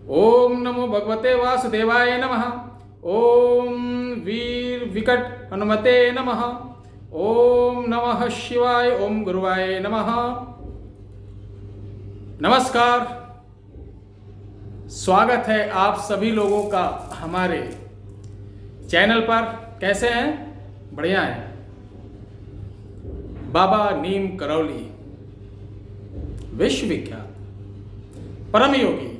ओम नमो भगवते वासुदेवाय नमः। ओम वीर विकट हनुमते नमः। ओम नमः शिवाय। ओम गुरुवाय नमः। नमस्कार, स्वागत है आप सभी लोगों का हमारे चैनल पर। कैसे हैं? बढ़िया हैं। बाबा नीम करौली विश्वविख्यात परम योगी,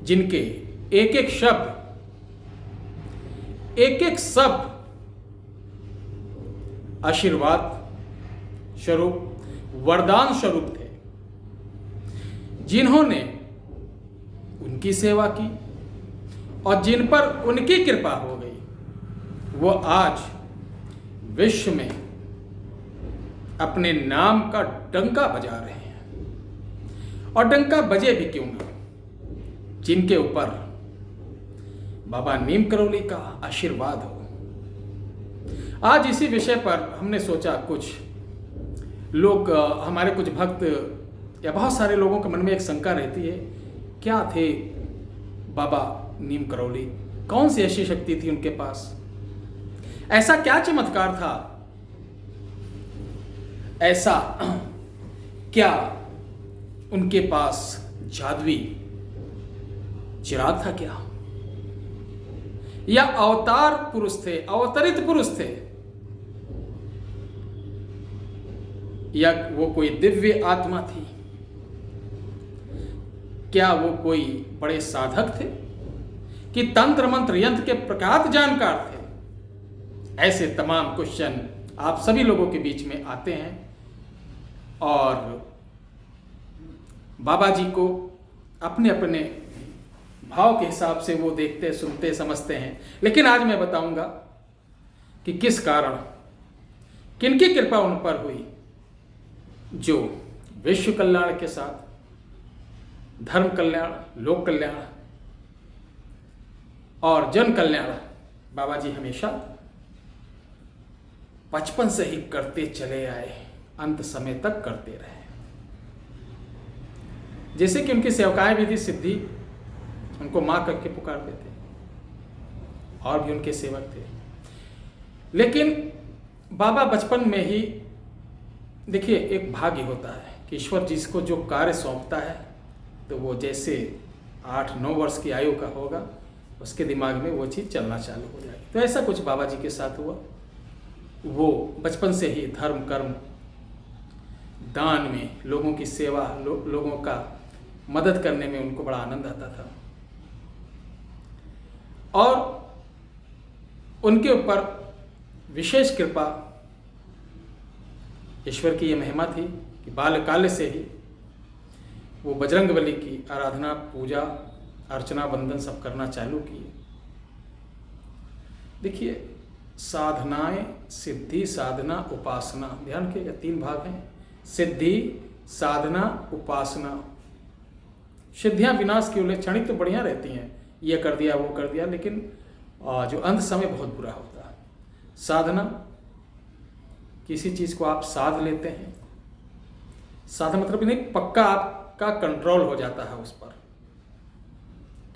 जिनके एक एक शब्द आशीर्वाद स्वरूप, वरदान स्वरूप थे, जिन्होंने उनकी सेवा की और जिन पर उनकी कृपा हो गई, वो आज विश्व में अपने नाम का डंका बजा रहे हैं। और डंका बजे भी क्यों ना, जिनके ऊपर बाबा नीम करौली का आशीर्वाद हो। आज इसी विषय पर हमने सोचा, कुछ लोग, हमारे कुछ भक्त या बहुत सारे लोगों के मन में एक शंका रहती है, क्या थे बाबा नीम करौली? कौन सी ऐसी शक्ति थी उनके पास? ऐसा क्या चमत्कार था? ऐसा क्या उनके पास जादुई चिराग था क्या? या अवतार पुरुष थे, अवतरित पुरुष थे? या वो कोई दिव्य आत्मा थी? क्या वो कोई बड़े साधक थे कि तंत्र मंत्र यंत्र के प्रख्यात जानकार थे? ऐसे तमाम क्वेश्चन आप सभी लोगों के बीच में आते हैं और बाबा जी को अपने अपने भाव के हिसाब से वो देखते, सुनते, समझते हैं। लेकिन आज मैं बताऊंगा कि किस कारण, किनकी कृपा उन पर हुई, जो विश्व कल्याण के साथ धर्म कल्याण, लोक कल्याण और जन कल्याण बाबा जी हमेशा बचपन से ही करते चले आए, अंत समय तक करते रहे। जैसे कि उनकी सेवकाएं भी थी, सिद्धि, उनको मां करके पुकारते थे, और भी उनके सेवक थे। लेकिन बाबा बचपन में ही, देखिए, एक भाग्य होता है कि ईश्वर जिसको जो कार्य सौंपता है, तो वो जैसे 8-9 वर्ष की आयु का होगा, उसके दिमाग में वो चीज़ चलना चालू हो जाएगी। तो ऐसा कुछ बाबा जी के साथ हुआ। वो बचपन से ही धर्म, कर्म, दान में, लोगों की सेवा, लोगों का मदद करने में उनको बड़ा आनंद आता था। और उनके ऊपर विशेष कृपा, ईश्वर की यह महिमा थी कि बाल्यकाल से ही वो बजरंगबली की आराधना, पूजा, अर्चना, वंदन सब करना चालू किए। देखिए, साधनाएं, सिद्धि, साधना, उपासना, ध्यान के 3 भाग हैं। सिद्धि, साधना, उपासना। सिद्धियां विनाश की ओर क्षणिक तो बढ़िया रहती हैं, ये कर दिया, वो कर दिया, लेकिन जो अंत समय बहुत बुरा होता है। साधना, किसी चीज को आप साध लेते हैं। साधना मतलब नहीं, पक्का आपका कंट्रोल हो जाता है उस पर,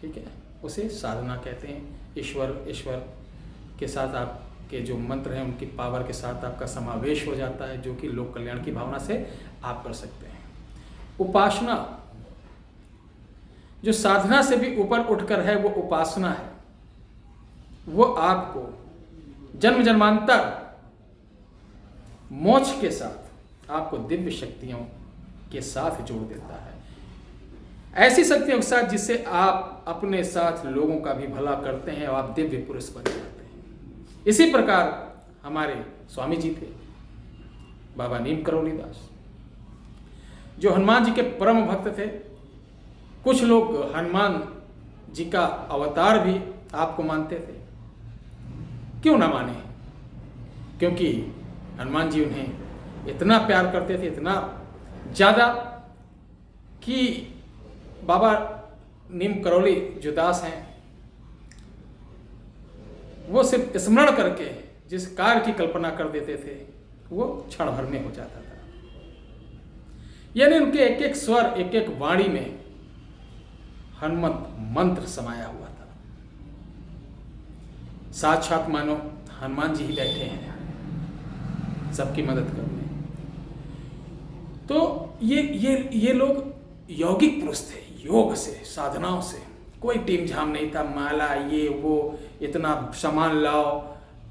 ठीक है, उसे साधना कहते हैं। ईश्वर के साथ आपके जो मंत्र हैं, उनकी पावर के साथ आपका समावेश हो जाता है, जो कि लोक कल्याण की भावना से आप कर सकते हैं। उपासना, जो साधना से भी ऊपर उठकर है, वो उपासना है। वो आपको जन्म जन्मांतर मोक्ष के साथ, आपको दिव्य शक्तियों के साथ जोड़ देता है। ऐसी शक्तियों के साथ जिससे आप अपने साथ लोगों का भी भला करते हैं और आप दिव्य पुरुष बन जाते हैं। इसी प्रकार हमारे स्वामी जी थे, बाबा नीम करौली दास, जो हनुमान जी के परम भक्त थे। कुछ लोग हनुमान जी का अवतार भी आपको मानते थे। क्यों ना माने? क्योंकि हनुमान जी उन्हें इतना प्यार करते थे, इतना ज़्यादा, कि बाबा नीम करौली जो दास हैं, वो सिर्फ स्मरण करके जिस कार्य की कल्पना कर देते थे, वो क्षण भर में हो जाता था। यानी उनके एक एक स्वर, एक एक वाणी में हनुमत मंत्र समाया हुआ था। साक्षात मानो हनुमान जी ही बैठे हैं सबकी मदद करने। तो ये लोग यौगिक पुरुष थे, योग से, साधनाओं से, कोई टीम झाम नहीं था, माला ये वो, इतना सामान लाओ,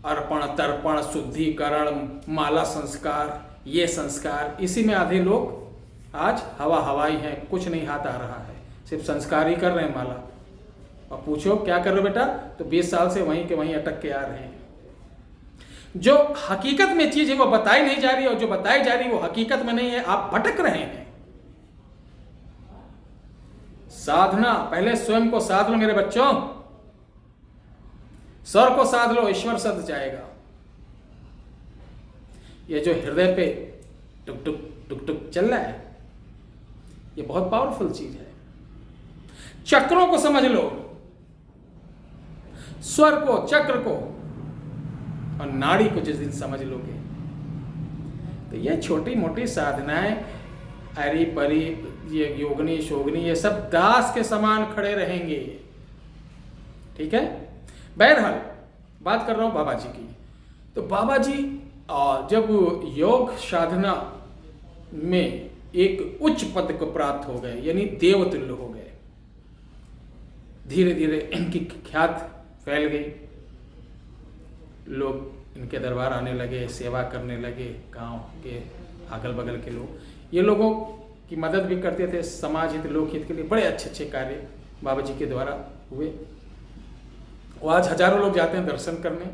अर्पण तर्पण शुद्धिकरण, माला संस्कार, ये संस्कार, इसी में आधे लोग आज हवाई हैं, कुछ नहीं हाथ आ रहा है, सिर्फ संस्कार ही कर रहे हैं माला। और पूछो क्या कर रहे हो बेटा, तो 20 साल से वहीं के वहीं अटक के आ रहे हैं। जो हकीकत में चीज है वो बताई नहीं जा रही, और जो बताई जा रही वो हकीकत में नहीं है, आप भटक रहे हैं। साधना, पहले स्वयं को साध लो मेरे बच्चों, स्वर को साध लो, ईश्वर सद जाएगा। ये जो हृदय पे टुक टुक टुक टुक चल रहा है, ये बहुत पावरफुल चीज है। चक्रों को समझ लो, स्वर को, चक्र को, और नाड़ी को जिस दिन समझ लोगे तो ये छोटी मोटी साधनाएं, अरी परी, ये योगनी शोगनी, ये सब दास के समान खड़े रहेंगे। ठीक है। बहरहाल बात कर रहा हूं बाबा जी की। तो बाबा जी जब योग साधना में एक उच्च पद को प्राप्त हो गए, यानी देवतुल्य हो गए, धीरे धीरे इनकी ख्यात फैल गई, लोग इनके दरबार आने लगे, सेवा करने लगे, गांव के अगल बगल के लोग, ये लोगों की मदद भी करते थे, समाज हित लोक हित के लिए बड़े अच्छे अच्छे कार्य बाबा जी के द्वारा हुए। वो आज हजारों लोग जाते हैं दर्शन करने।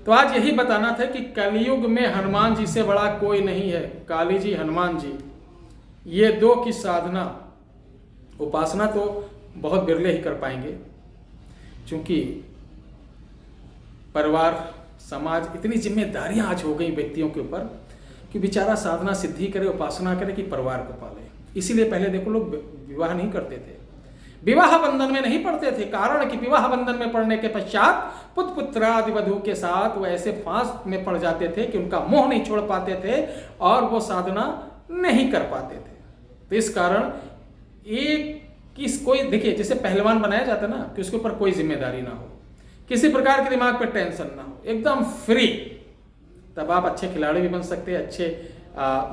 तो आज यही बताना था कि कलयुग में हनुमान जी से बड़ा कोई नहीं है। काली जी, हनुमान जी, ये दो की साधना, उपासना तो बहुत बिरले ही कर पाएंगे, क्योंकि परिवार, समाज, इतनी जिम्मेदारियां आज हो गई व्यक्तियों के ऊपर कि बेचारा साधना सिद्धि करे, उपासना करे कि परिवार को पाले। इसीलिए पहले देखो लोग विवाह नहीं करते थे, विवाह बंधन में नहीं पड़ते थे, कारण कि विवाह बंधन में पड़ने के पश्चात पुत्र पुत्रादि वधू के साथ वो ऐसे फांस में पड़ जाते थे कि उनका मोह नहीं छोड़ पाते थे और वो साधना नहीं कर पाते थे। तो इस कारण कोई देखिए, जैसे पहलवान बनाया जाता ना, कि उसके ऊपर कोई जिम्मेदारी ना हो, किसी प्रकार के दिमाग पर टेंशन ना हो, एकदम फ्री, तब आप अच्छे खिलाड़ी भी बन सकते हैं। अच्छे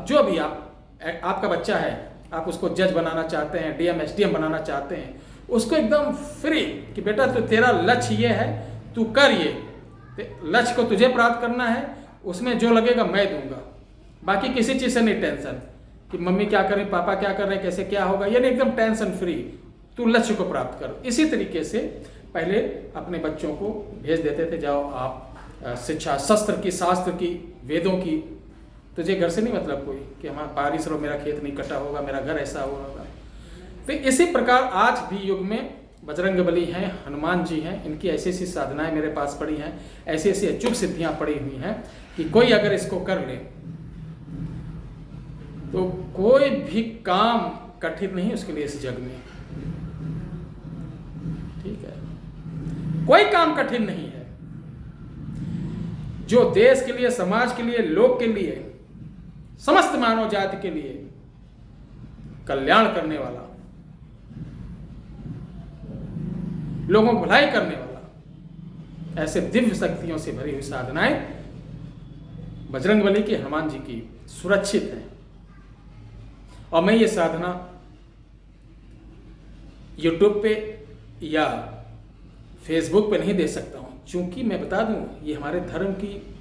जो भी आपका बच्चा है, आप उसको जज बनाना चाहते हैं, डीएम एसडीएम बनाना चाहते हैं, उसको एकदम फ्री कि बेटा तो तेरा लक्ष्य ये है, तू कर ये, लक्ष्य को तुझे प्राप्त करना है, उसमें जो लगेगा मैं दूंगा, बाकी किसी चीज़ से नहीं टेंशन कि मम्मी क्या कर रही, पापा क्या कर रहे हैं, कैसे क्या होगा, यानी एकदम टेंशन फ्री, तू लक्ष्य को प्राप्त कर। इसी तरीके से पहले अपने बच्चों को भेज देते थे, जाओ आप शिक्षा, शस्त्र की, शास्त्र की, वेदों की, तुझे घर से नहीं मतलब कोई कि हमारा बारिश हो, मेरा खेत नहीं कटा होगा, मेरा घर ऐसा होगा। तो इसी प्रकार आज भी युग में बजरंगबली हैं, हनुमान जी हैं, इनकी ऐसी ऐसी साधनाएं मेरे पास पड़ी हैं, ऐसी ऐसी अचूक सिद्धियां पड़ी हुई हैं कि कोई अगर इसको कर ले तो कोई भी काम कठिन नहीं उसके लिए इस जग में। ठीक है, कोई काम कठिन नहीं है जो देश के लिए, समाज के लिए, लोक के लिए, समस्त मानव जाति के लिए कल्याण करने वाला, लोगों को भलाई करने वाला, ऐसे दिव्य शक्तियों से भरी हुई साधनाएं बजरंगबली की, हनुमान जी की सुरक्षित हैं। और मैं ये साधना YouTube पे या Facebook पे नहीं दे सकता हूँ, क्योंकि मैं बता दूँ ये हमारे धर्म की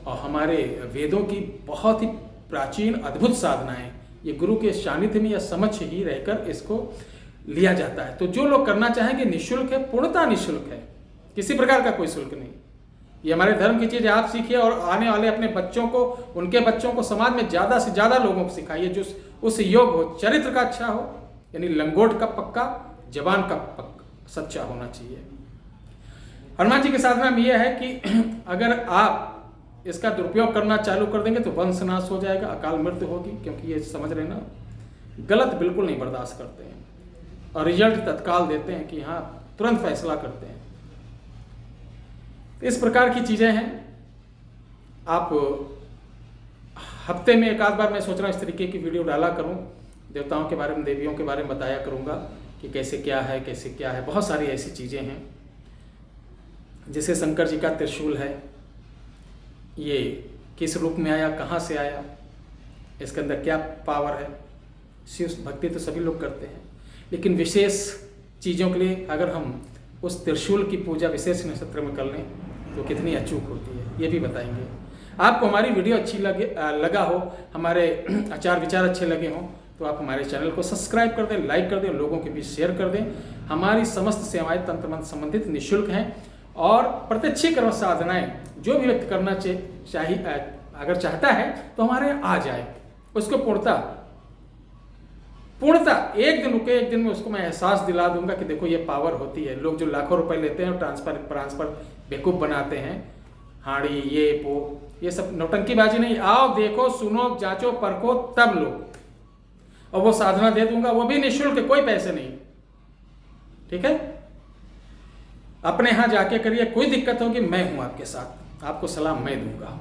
और हमारे वेदों की बहुत ही प्राचीन अद्भुत साधनाएं, ये गुरु के सानिध्य में या समक्ष ही रहकर इसको लिया जाता है। तो जो लोग करना चाहेंगे निःशुल्क है, पूर्णतः निःशुल्क है, किसी प्रकार का कोई शुल्क नहीं। ये हमारे धर्म की चीज़ आप सीखिए और आने वाले अपने बच्चों को, उनके बच्चों को समाज में ज़्यादा से ज़्यादा लोगों को सिखाइए जो उस योग हो, चरित्र का अच्छा हो, यानी लंगोट का पक्का, जबान का पक्का सच्चा होना चाहिए। हनुमान जी की साधना में यह है कि अगर आप इसका दुरुपयोग करना चालू कर देंगे तो वंशनाश हो जाएगा, अकाल मृत्यु होगी, क्योंकि ये समझ रहे ना, गलत बिल्कुल नहीं बर्दाश्त करते हैं और रिजल्ट तत्काल देते हैं कि हाँ, तुरंत फैसला करते हैं। इस प्रकार की चीज़ें हैं। आप हफ्ते में एक आध बार मैं सोच रहा हूँ इस तरीके की वीडियो डाला करूँ, देवताओं के बारे में, देवियों के बारे में बताया करूँगा, कि कैसे क्या है, बहुत सारी ऐसी चीज़ें हैं। जैसे शंकर जी का त्रिशूल है, ये किस रूप में आया, कहाँ से आया, इसके अंदर क्या पावर है। शिव भक्ति तो सभी लोग करते हैं, लेकिन विशेष चीज़ों के लिए अगर हम उस त्रिशूल की पूजा विशेष नक्षत्र में कर लें तो कितनी अचूक होती है, ये भी बताएंगे। आपको हमारी वीडियो अच्छी लगा हो, हमारे आचार विचार अच्छे लगे हों, तो आप हमारे चैनल को सब्सक्राइब कर दें, लाइक कर दें, लोगों के बीच शेयर कर दें। हमारी समस्त सेवाएं तंत्र मंत्र संबंधित निःशुल्क हैं, और प्रत्यक्षीकरण साधनाएं जो भी व्यक्त करना चाहिए अगर चाहता है तो हमारे यहाँ आ जाए, उसको पूर्णता एक दिन रुके, एक दिन में उसको मैं एहसास दिला दूंगा कि देखो ये पावर होती है। लोग जो लाखों रुपए लेते हैं और ट्रांसफर बेवकूफ़ बनाते हैं, हाड़ी ये सब नौटंकीबाजी नहीं। आओ देखो, सुनो, जांचो, परखो, तब लो, और वो साधना दे दूंगा, वो भी निःशुल्क, कोई पैसे नहीं। ठीक है, अपने यहाँ जाके करिए, कोई दिक्कत होगी मैं हूं आपके साथ, आपको सलाह मैं दूंगा।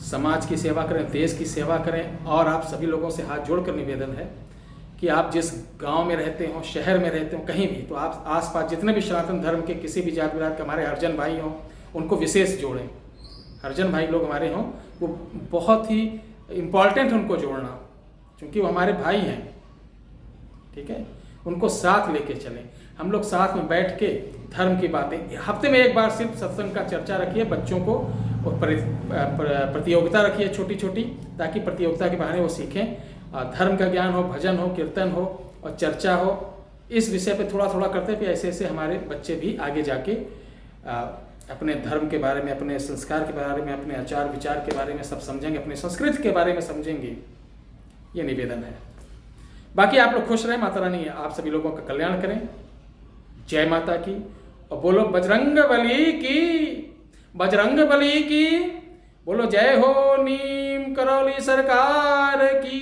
समाज की सेवा करें, देश की सेवा करें, और आप सभी लोगों से हाथ जोड़कर निवेदन है कि आप जिस गांव में रहते हो, शहर में रहते हो, कहीं भी, तो आप आसपास जितने भी सनातन धर्म के किसी भी जाति विराट के हमारे हरिजन भाई हों, उनको विशेष जोड़ें। हरिजन भाई लोग हमारे हों, वो बहुत ही इम्पॉर्टेंट, उनको जोड़ना, क्योंकि वो हमारे भाई हैं। ठीक है, उनको साथ लेके चलें, हम लोग साथ में बैठ के धर्म की बातें, हफ्ते में एक बार सिर्फ सत्संग का चर्चा रखिए, बच्चों को और प्रतियोगिता रखिए छोटी छोटी, ताकि प्रतियोगिता के बहाने वो सीखें, धर्म का ज्ञान हो, भजन हो, कीर्तन हो और चर्चा हो। इस विषय पे थोड़ा थोड़ा करते हैं, ऐसे ऐसे हमारे बच्चे भी आगे जाके अपने धर्म के बारे में, अपने संस्कार के बारे में, अपने आचार विचार के बारे में सब समझेंगे, अपने संस्कृति के बारे में समझेंगे। ये निवेदन है। बाकी आप लोग खुश रहें, माता रानी आप सभी लोगों का कल्याण करें। जय माता की, और बोलो बजरंग बली की, बजरंग बली की, बोलो जय हो नीम करौली सरकार की।